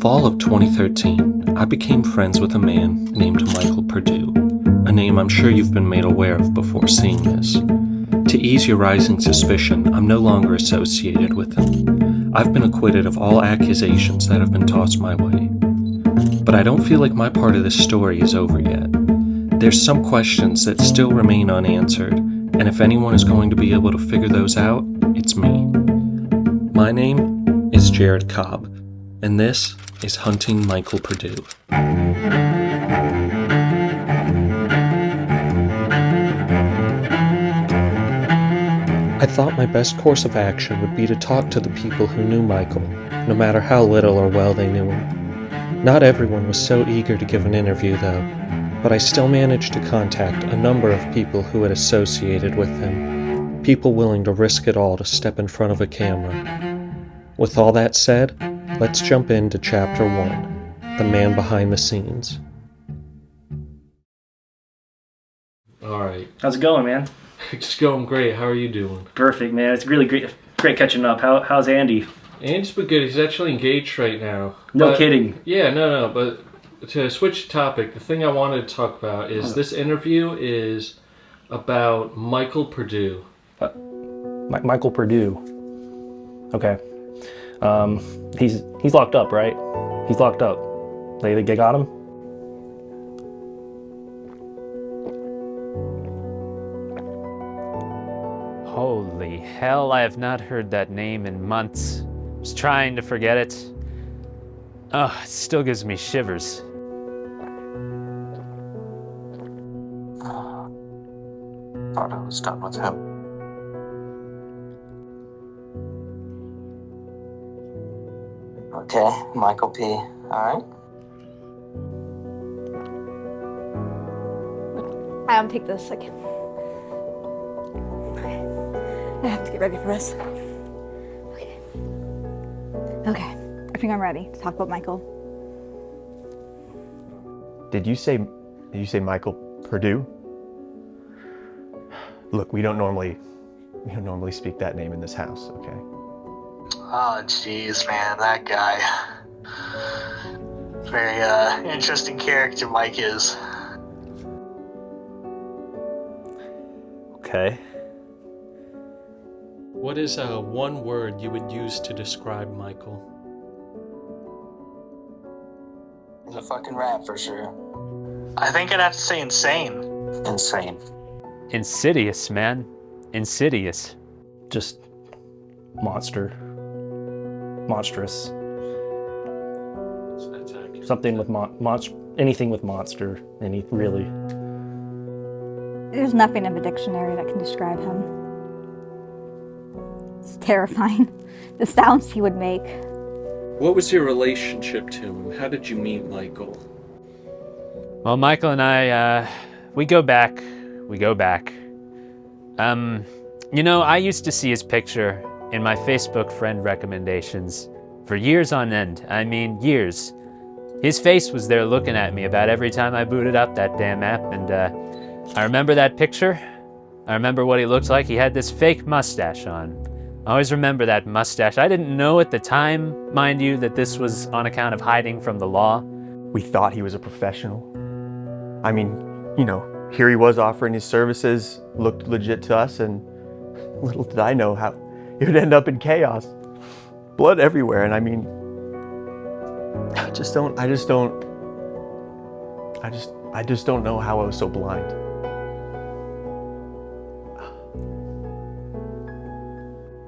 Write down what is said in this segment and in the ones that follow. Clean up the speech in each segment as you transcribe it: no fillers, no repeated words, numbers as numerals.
fall of 2013, I became friends with a man named Michael Perdue, a name I'm sure you've been made aware of before seeing this. To ease your rising suspicion, I'm no longer associated with him. I've been acquitted of all accusations that have been tossed my way. But I don't feel like my part of this story is over yet. There's some questions that still remain unanswered, and if anyone is going to be able to figure those out, it's me. My name is Jared Cobb, and this is Hunting Michael Perdue. I thought my best course of action would be to talk to the people who knew Michael, no matter how little or well they knew him. Not everyone was so eager to give an interview, though, but I still managed to contact a number of people who had associated with him, people willing to risk it all to step in front of a camera. With all that said, let's jump into Chapter 1, The Man Behind the Scenes. Alright. How's it going, man? It's going great. How are you doing? Perfect, man. It's really great catching up. How's Andy? Andy's been good. He's actually engaged right now. No kidding. Yeah, no. But to switch topic, the thing I wanted to talk about is this interview is about Michael Perdue. Michael Perdue. Okay. He's locked up, right? He's locked up. They got him? Holy hell, I have not heard that name in months. I was trying to forget it. Oh, it still gives me shivers. Thought I was done with him. Okay, Michael P. Alright. I'll take this again. I have to get ready for this. Okay. I think I'm ready to talk about Michael. Did you say Michael Perdue? Look, we don't normally speak that name in this house, okay? Oh, jeez, man, that guy. Very, interesting character Mike is. Okay. What is one word you would use to describe Michael? He's a fucking rat for sure. I think I'd have to say insane. Insane. Insidious, man. Insidious. Just monstrous. Something with anything with monster, really. There's nothing in the dictionary that can describe him. It's terrifying. The sounds he would make. What was your relationship to him? How did you meet Michael? Well, Michael and I, we go back. I used to see his picture in my Facebook friend recommendations for years on end. I mean, years. His face was there looking at me about every time I booted up that damn app, and I remember that picture. I remember what he looked like. He had this fake mustache on. I always remember that mustache. I didn't know at the time, mind you, that this was on account of hiding from the law. We thought he was a professional. I mean, here he was offering his services, looked legit to us, and little did I know how it would end up in chaos. Blood everywhere, and I mean, I just don't know how I was so blind.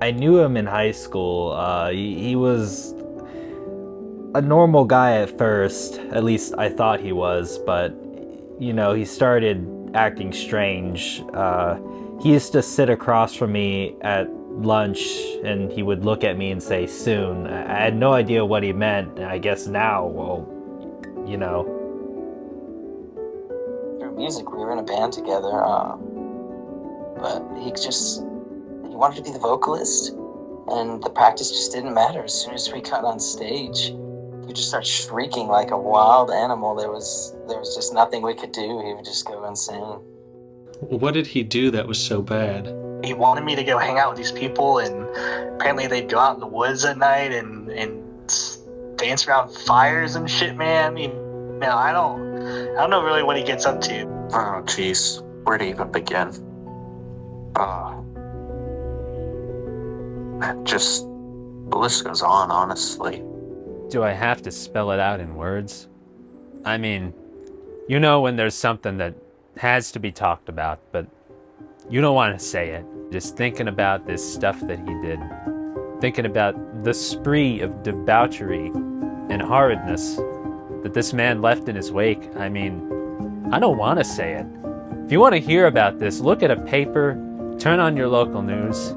I knew him in high school. He was a normal guy at first, at least I thought he was, but he started acting strange. He used to sit across from me at lunch and he would look at me and say soon. I had no idea what he meant. I guess now, Through music, we were in a band together, but he wanted to be the vocalist, and the practice just didn't matter. As soon as we got on stage, he just started shrieking like a wild animal. There was just nothing we could do. He would just go insane. What did he do that was so bad? He wanted me to go hang out with these people, and apparently they'd go out in the woods at night and dance around fires and shit, man. I don't know really what he gets up to. Oh, jeez. Where to even begin? Just, the list goes on, honestly. Do I have to spell it out in words? I mean, you know when there's something that has to be talked about, but you don't want to say it. Just thinking about this stuff that he did. Thinking about the spree of debauchery and horridness that this man left in his wake. I mean, I don't want to say it. If you want to hear about this, look at a paper, turn on your local news.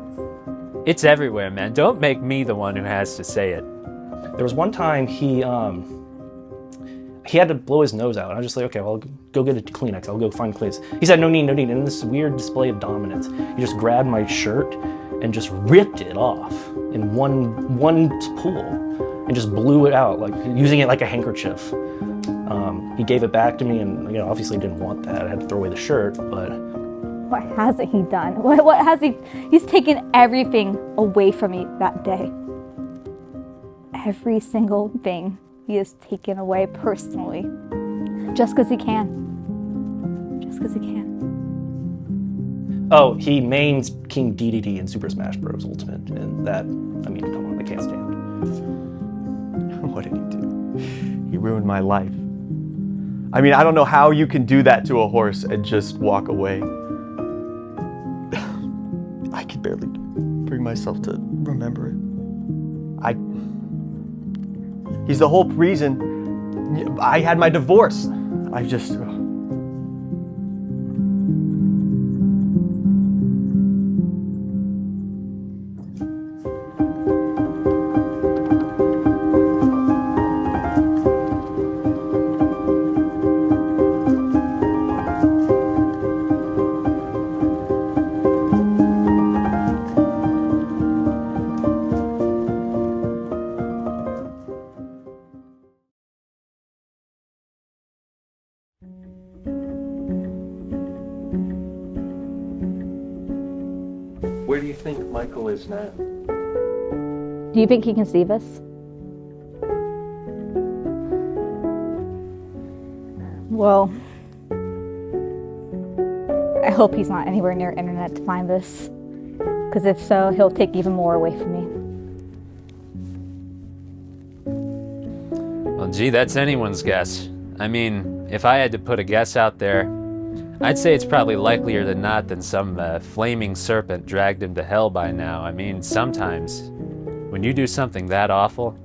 It's everywhere, man. Don't make me the one who has to say it. There was one time he had to blow his nose out. And I was just like, okay, well, I'll go get a Kleenex. I'll go find Kleenex. He said, no need. And in this weird display of dominance, he just grabbed my shirt and just ripped it off in one pull and just blew it out, like using it like a handkerchief. He gave it back to me and, obviously didn't want that. I had to throw away the shirt, but... What hasn't he done? What has he... He's taken everything away from me that day. Every single thing he has taken away personally. Just because he can. Just because he can. Oh, he mains King DDD in Super Smash Bros. Ultimate, and that, come on, I can't stand. What did he do? He ruined my life. I don't know how you can do that to a horse and just walk away. I could barely bring myself to remember it. He's the whole reason I had my divorce. I just... Where do you think Michael is now? Do you think he can see this? Well, I hope he's not anywhere near internet to find this. Because if so, he'll take even more away from me. Well, gee, that's anyone's guess. If I had to put a guess out there, I'd say it's probably likelier than not that some flaming serpent dragged him to hell by now. Sometimes, when you do something that awful,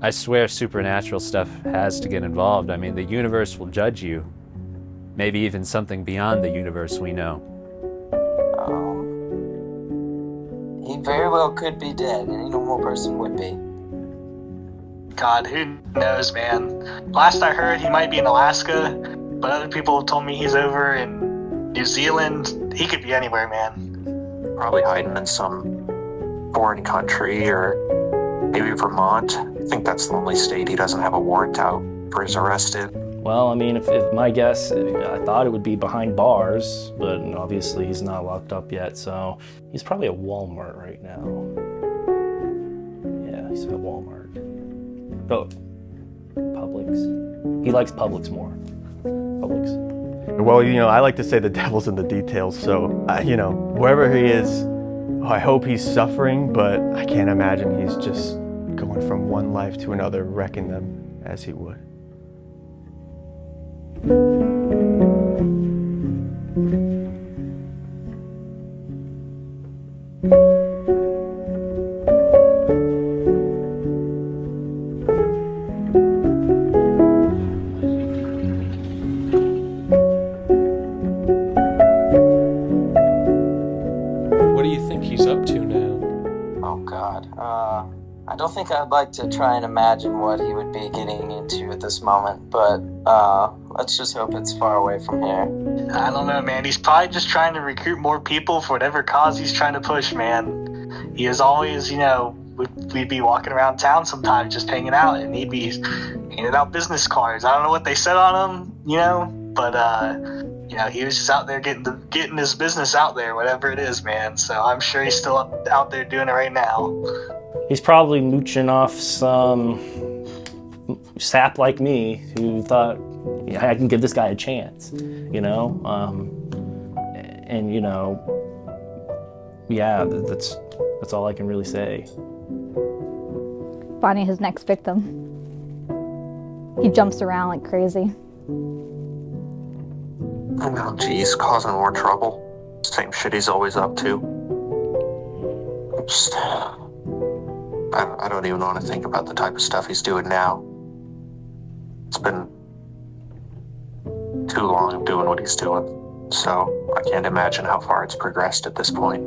I swear supernatural stuff has to get involved. The universe will judge you. Maybe even something beyond the universe we know. He very well could be dead. Any normal person would be. God, who knows, man? Last I heard, he might be in Alaska. But other people have told me he's over in New Zealand. He could be anywhere, man. Probably hiding in some foreign country or maybe Vermont. I think that's the only state he doesn't have a warrant out for his arrest in. Well, if my guess, I thought it would be behind bars, but obviously he's not locked up yet, so he's probably at Walmart right now. Yeah, he's at Walmart. Oh, Publix. He likes Publix more. Publix. Well, I like to say the devil's in the details, so, wherever he is, I hope he's suffering, but I can't imagine he's just going from one life to another, wrecking them as he would. I don't think I'd like to try and imagine what he would be getting into at this moment, but let's just hope it's far away from here. I don't know, man. He's probably just trying to recruit more people for whatever cause he's trying to push, man. He is always, we'd be walking around town sometimes just hanging out, and he'd be handing out business cards. I don't know what they said on them, but he was just out there getting his business out there, whatever it is, man. So I'm sure he's still out there doing it right now. He's probably mooching off some sap like me who thought, yeah, I can give this guy a chance, you know? And, you know, yeah, that's all I can really say. Finding his next victim. He jumps around like crazy. Oh, geez, causing more trouble. Same shit he's always up to. Just, I don't even want to think about the type of stuff he's doing now. It's been too long of doing what he's doing, so I can't imagine how far it's progressed at this point.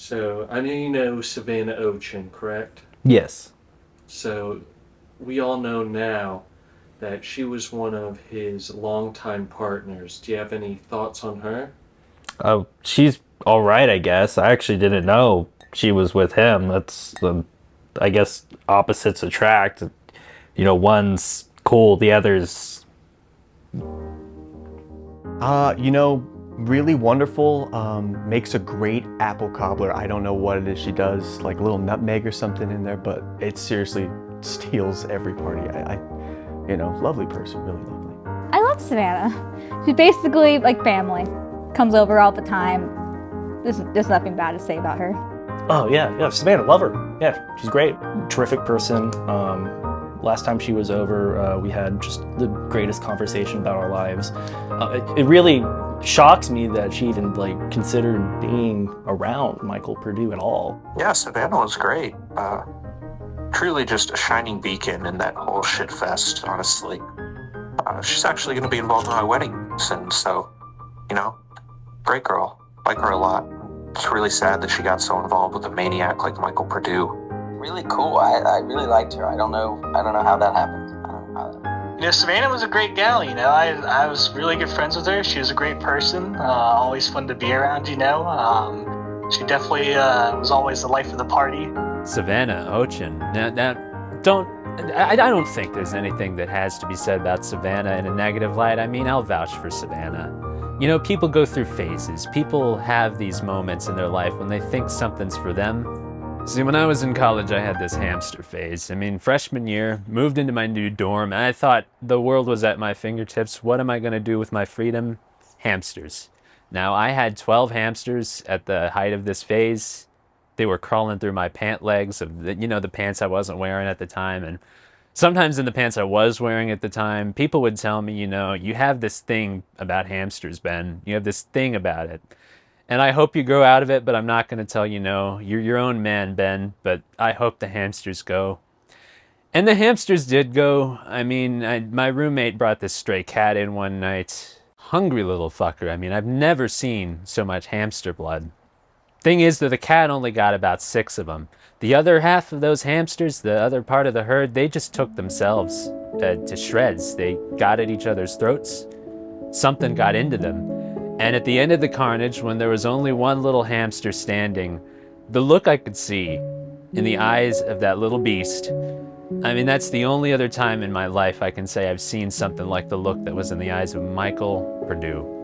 So, I know you know Savannah Ochin, correct? Yes. So, we all know now that she was one of his longtime partners. Do you have any thoughts on her? She's all right, I guess. I actually didn't know she was with him. That's, I guess, opposites attract. You know, one's cool, the other's... You know, really wonderful. Makes a great apple cobbler. I don't know what it is she does, like a little nutmeg or something in there, but it seriously steals every party. You know, lovely person, really lovely. I love Savannah. She's basically like family. Comes over all the time. There's nothing bad to say about her. Oh, yeah, Savannah, love her. Yeah, she's great. Terrific person. Last time she was over, we had just the greatest conversation about our lives. It really shocks me that she even considered being around Michael Perdue at all. Yeah, Savannah was great. Truly just a shining beacon in that whole shit fest, honestly. She's actually going to be involved in my wedding soon, so, you know, great girl. Like her a lot. It's really sad that she got so involved with a maniac like Michael Perdue. Really cool. I really liked her. I don't know how that happened. I don't know how that... You know, Savannah was a great gal, you know. I was really good friends with her. She was a great person. Always fun to be around, you know. She definitely was always the life of the party. Savannah Ochin. Now, I don't think there's anything that has to be said about Savannah in a negative light. I mean, I'll vouch for Savannah. You know, people go through phases. People have these moments in their life when they think something's for them. See, when I was in college, I had this hamster phase. I mean, freshman year, moved into my new dorm, and I thought the world was at my fingertips. What am I going to do with my freedom? Hamsters. Now, I had 12 hamsters at the height of this phase. They were crawling through my pant legs of the pants I wasn't wearing at the time. And sometimes in the pants I was wearing at the time, people would tell me, you have this thing about hamsters, Ben. You have this thing about it. And I hope you grow out of it, but I'm not going to tell you no. You're your own man, Ben, but I hope the hamsters go. And the hamsters did go. I mean, my roommate brought this stray cat in one night. Hungry little fucker. I mean, I've never seen so much hamster blood. Thing is that the cat only got about 6 of them. The other half of those hamsters, the other part of the herd, they just took themselves to shreds. They got at each other's throats. Something got into them. And at the end of the carnage, when there was only one little hamster standing, the look I could see in the eyes of that little beast, I mean, that's the only other time in my life I can say I've seen something like the look that was in the eyes of Michael Perdue.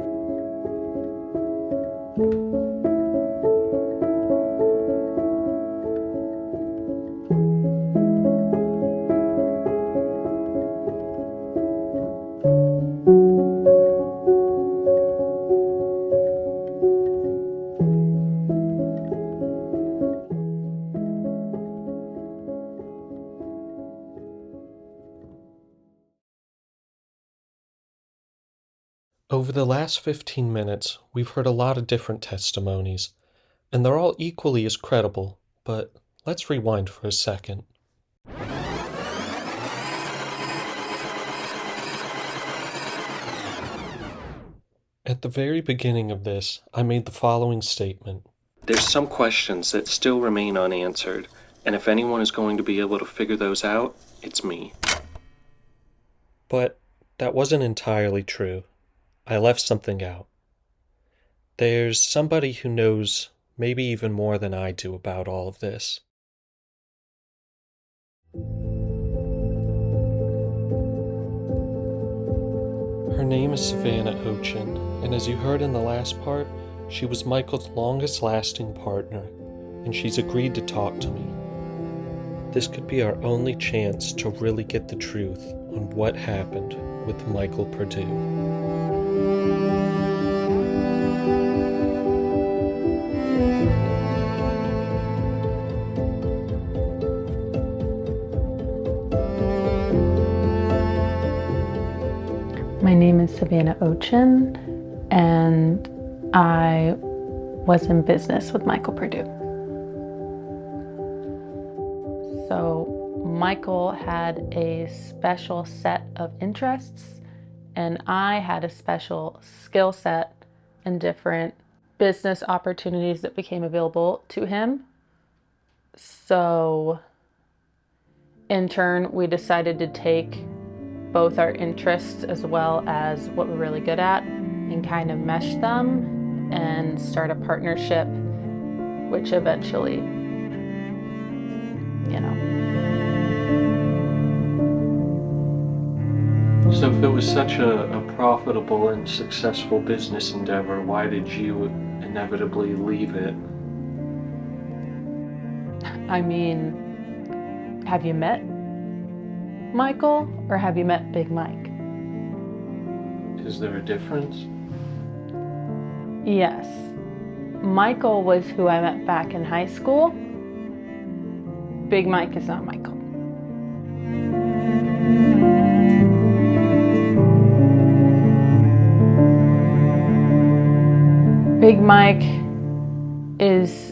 Over the last 15 minutes, we've heard a lot of different testimonies, and they're all equally as credible, but let's rewind for a second. At the very beginning of this, I made the following statement. There's some questions that still remain unanswered, and if anyone is going to be able to figure those out, it's me. But that wasn't entirely true. I left something out. There's somebody who knows maybe even more than I do about all of this. Her name is Savannah Ochin, and as you heard in the last part, she was Michael's longest lasting partner, and she's agreed to talk to me. This could be our only chance to really get the truth on what happened with Michael Perdue. My name is Savannah Ochin, and I was in business with Michael Perdue. So Michael had a special set of interests, and I had a special skill set and different business opportunities that became available to him. So in turn, we decided to take both our interests as well as what we're really good at and kind of mesh them and start a partnership, which eventually, So if it was such a profitable and successful business endeavor, why did you inevitably leave it? I mean, have you met Michael or have you met Big Mike? Is there a difference? Yes. Michael was who I met back in high school. Big Mike is not Michael. Big Mike is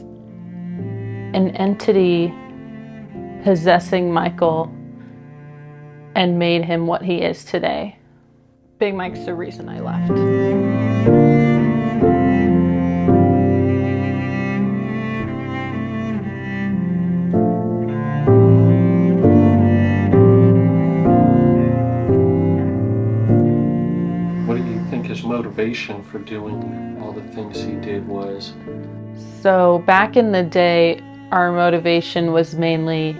an entity possessing Michael and made him what he is today. Big Mike's the reason I left. What do you think his motivation for doing all the things he did was? So back in the day, our motivation was mainly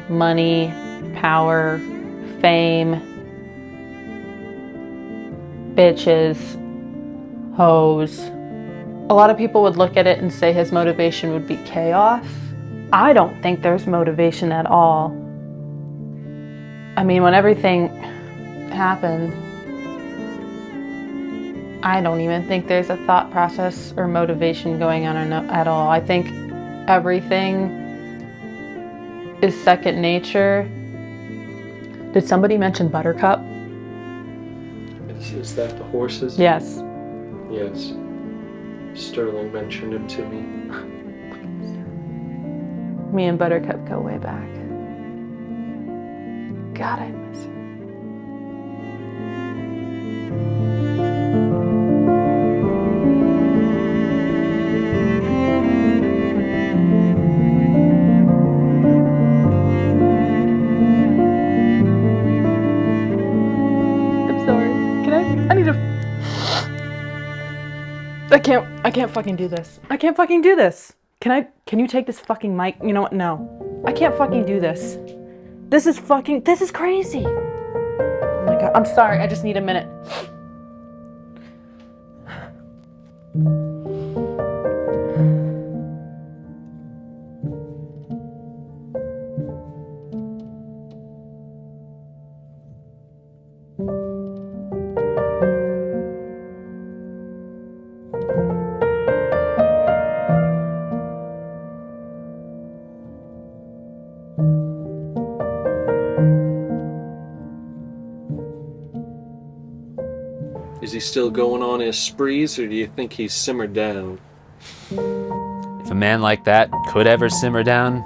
money, power, fame, bitches, hoes. A lot of people would look at it and say his motivation would be chaos. I don't think there's motivation at all. I mean, when everything happened, I don't even think there's a thought process or motivation going on at all. I think everything is second nature. Did somebody mention Buttercup? Is that the horses? Yes. Yes. Sterling mentioned him to me. Me and Buttercup go way back. God, I miss her. I'm sorry. I need to... I can't fucking do this. I can't fucking do this. Can you take this fucking mic? You know what? No. I can't fucking do this. This is crazy. Oh my God, I'm sorry. I just need a minute. Is he still going on his sprees, or do you think he's simmered down? If a man like that could ever simmer down,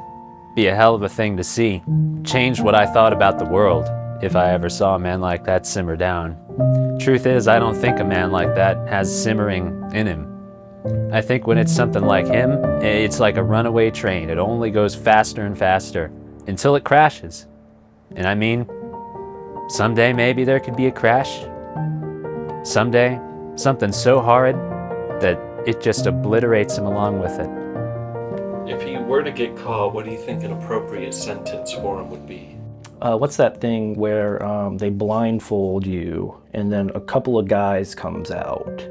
be a hell of a thing to see. Change what I thought about the world if I ever saw a man like that simmer down. Truth is, I don't think a man like that has simmering in him. I think when it's something like him, it's like a runaway train. It only goes faster and faster until it crashes. And I mean, someday maybe there could be a crash. Someday, something so horrid that it just obliterates him along with it. If he were to get caught, what do you think an appropriate sentence for him would be? What's that thing where they blindfold you and then a couple of guys comes out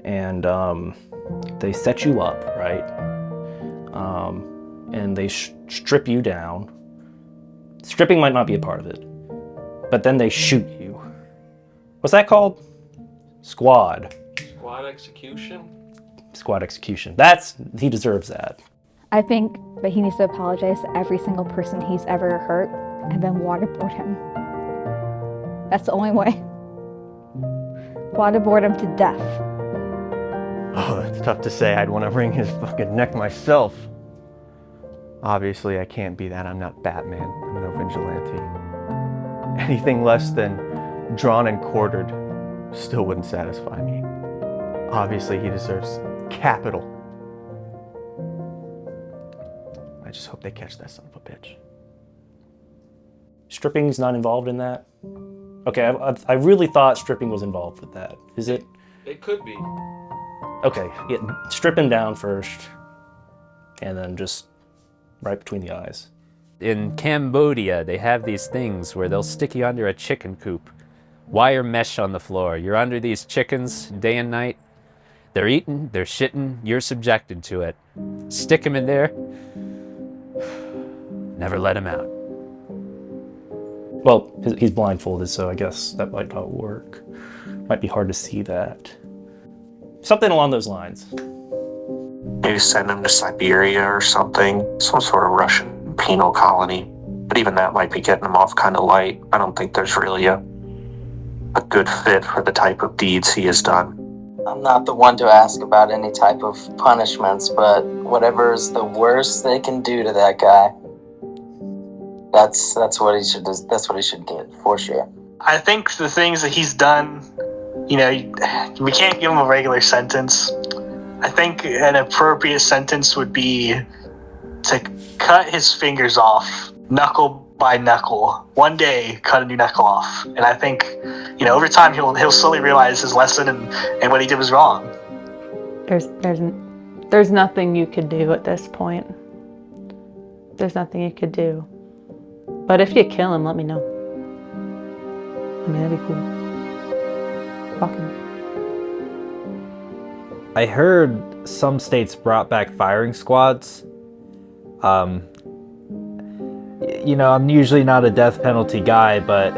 and they set you up, right? And they strip you down. Stripping might not be a part of it, but then they shoot you. What's that called? Squad. Squad execution? Squad execution. He deserves that. I think that he needs to apologize to every single person he's ever hurt and then waterboard him. That's the only way. Waterboard him to death. Oh, that's tough to say. I'd want to wring his fucking neck myself. Obviously, I can't be that. I'm not Batman. I'm no vigilante. Anything less than drawn and quartered still wouldn't satisfy me. Obviously, he deserves capital. I just hope they catch that son of a bitch. Stripping's not involved in that? Okay, I really thought stripping was involved with that. Is it? It could be. Okay, yeah, strip him down first, and then just right between the eyes. In Cambodia, they have these things where they'll stick you under a chicken coop. Wire mesh on the floor. You're under these chickens day and night. They're eating, they're shitting, you're subjected to it. Stick him in there. Never let him out. Well, he's blindfolded, so I guess that might not work. Might be hard to see that. Something along those lines. Maybe send him to Siberia or something, some sort of Russian penal colony. But even that might be getting him off kind of light. I don't think there's really a good fit for the type of deeds he has done. I'm not the one to ask about any type of punishments, but whatever is the worst they can do to that guy, that's what he should. That's what he should get for sure. I think the things that he's done, we can't give him a regular sentence. I think an appropriate sentence would be to cut his fingers off, knuckle by knuckle. One day, cut a new knuckle off. And I think, over time he'll slowly realize his lesson and what he did was wrong. There's nothing you could do at this point. There's nothing you could do. But if you kill him, let me know. I mean, that'd be cool. Fuck him. I heard some states brought back firing squads. I'm usually not a death penalty guy, but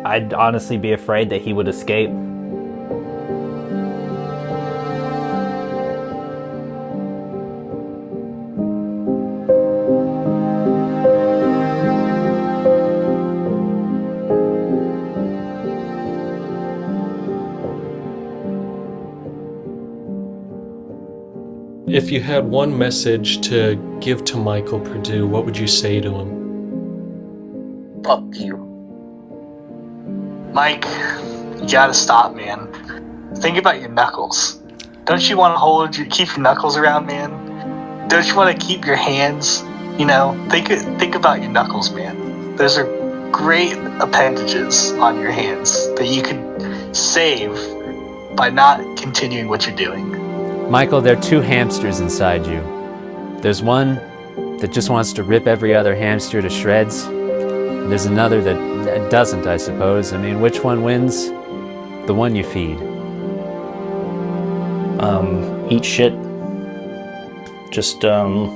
I'd honestly be afraid that he would escape. If you had one message to give to Michael Perdue, what would you say to him? Fuck you. Mike, you gotta stop, man. Think about your knuckles. Don't you want to keep your knuckles around, man? Don't you want to keep your hands? Think about your knuckles, man. Those are great appendages on your hands that you could save by not continuing what you're doing. Michael, there are two hamsters inside you. There's one that just wants to rip every other hamster to shreds. And there's another that doesn't, I suppose. I mean, which one wins? The one you feed. Eat shit. Just, fuck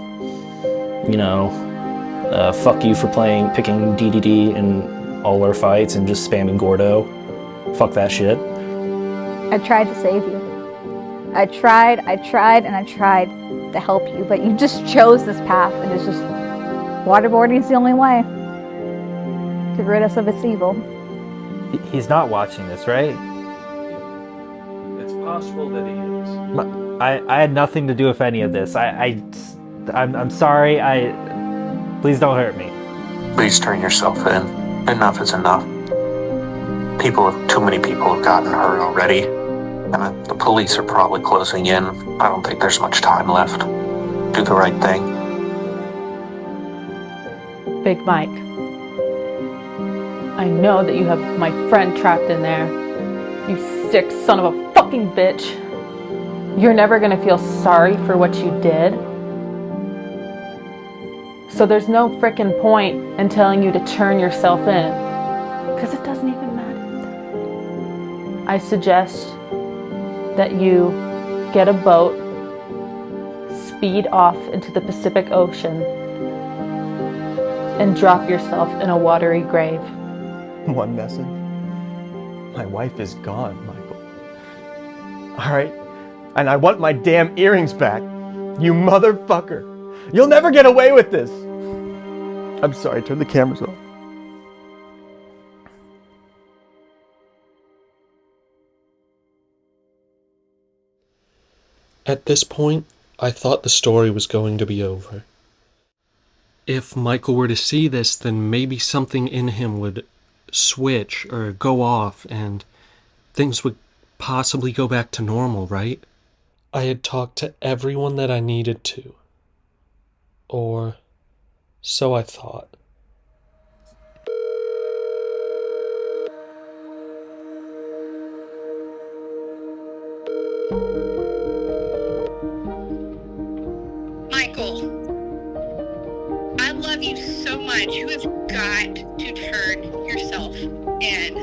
you for picking DDD in all our fights and just spamming Gordo. Fuck that shit. I tried to save you. I tried, and I tried to help you, but you just chose this path, and it's just waterboarding is the only way to rid us of its evil. He's not watching this, right? It's possible that he is. I had nothing to do with any of this. I'm sorry. Please don't hurt me. Please turn yourself in. Enough is enough. Too many people have gotten hurt already. And The police are probably closing in. I don't think there's much time left. Do the right thing. Big Mike, I know that you have my friend trapped in there. You sick son of a fucking bitch. You're never gonna feel sorry for what you did. So there's no frickin' point in telling you to turn yourself in, because it doesn't even matter. I suggest that you get a boat, speed off into the Pacific Ocean, and drop yourself in a watery grave. One message. My wife is gone, Michael. All right? And I want my damn earrings back. You motherfucker. You'll never get away with this. I'm sorry, turn the cameras off. At this point, I thought the story was going to be over. If Michael were to see this, then maybe something in him would switch or go off and things would possibly go back to normal, right? I had talked to everyone that I needed to. Or so I thought. Michael, I love you so much. You have got to turn yourself in.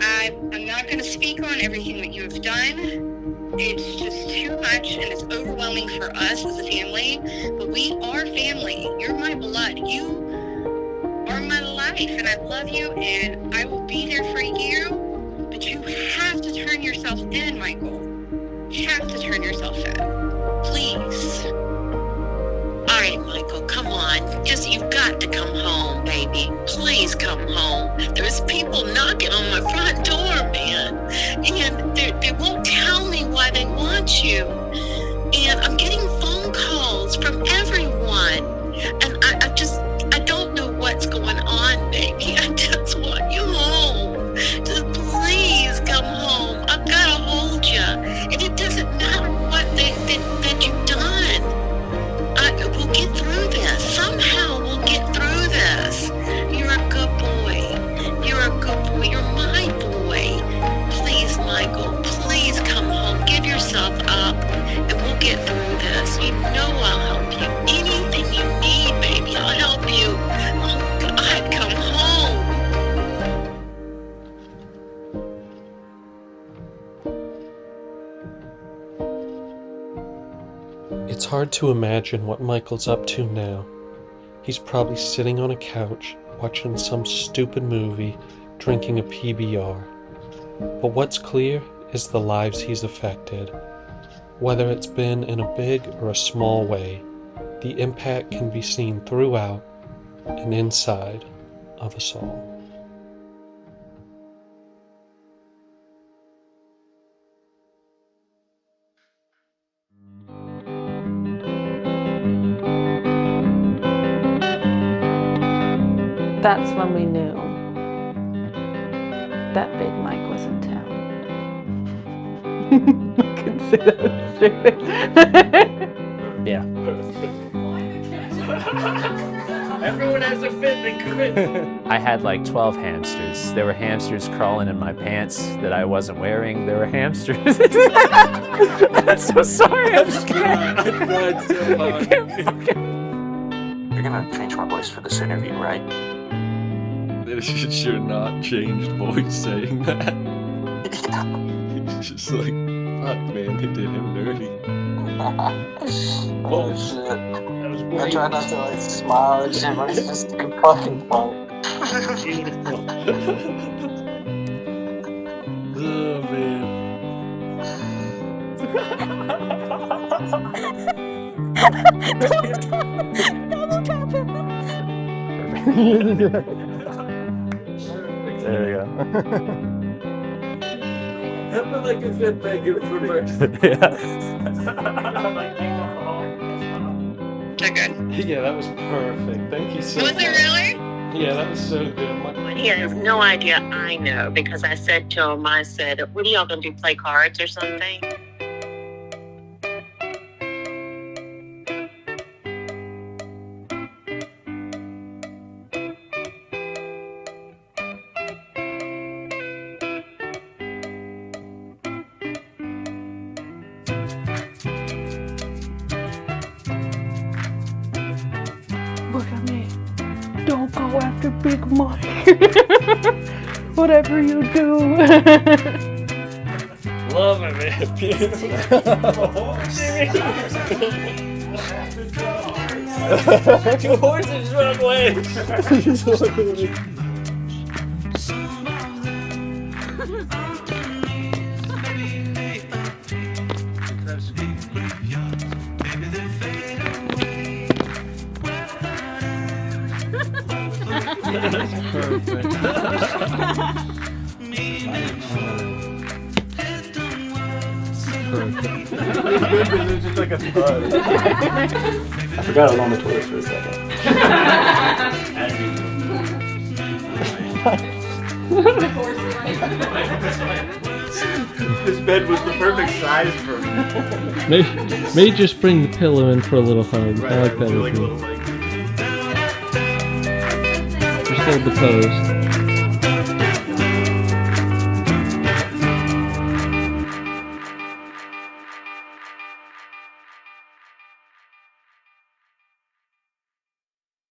I'm not going to speak on everything that you have done. It's just too much and it's overwhelming for us as a family. But we are family. You're my blood. You are my life and I love you and I will be there for you. But you have to turn yourself in, Michael. You have to turn yourself in. Please. All right, Michael, come on. You've got to come home, baby. Please come home. There's people knocking on my front door, man. And they won't tell me why they want you. And I'm getting phone calls from everyone. And I don't know what's going on, baby. I just want you home. Just please come home. I've got to hold you. And it doesn't matter what that you've done. We'll get through this. Somehow we'll get through this. You're a good boy. You're a good boy. You're my boy. Please, Michael, please come home. Give yourself up and we'll get through this. You know I'll help you. Anything you need, baby, I'll help you. Oh, God, come home. It's hard to imagine what Michael's up to now. He's probably sitting on a couch, watching some stupid movie, drinking a PBR. But what's clear is the lives he's affected. Whether it's been in a big or a small way, the impact can be seen throughout and inside of us all. That's when we knew that Big Mike was in town. I couldn't say that with a straight face. Yeah. Everyone has a fit, they commit. I had like 12 hamsters. There were hamsters crawling in my pants that I wasn't wearing. There were hamsters. I'm so sorry. I'm just kidding. I cried so hard. You're gonna change my voice for this interview, right? It's your not changed voice saying that. It's just like, fuck man, they did him dirty. Oh shit. I try not to like smile and shit, but it's just too fucking funny. Oh man. There you go. That was like a good thing for first. So good. Yeah, that was perfect. Thank you so Was much. it really? Yeah, that was so good. He has no idea I know because I said to him, I said, what are y'all going to do, play cards or something? Look at me. Don't go after Big Mike. Whatever you do. Love it, man. Two horses run away. It's just like a thud. I forgot I was on the toilet for a second. This bed was the perfect size for me. May just bring the pillow in for a little hug. I like that. Like a little, like... Just hold the pose.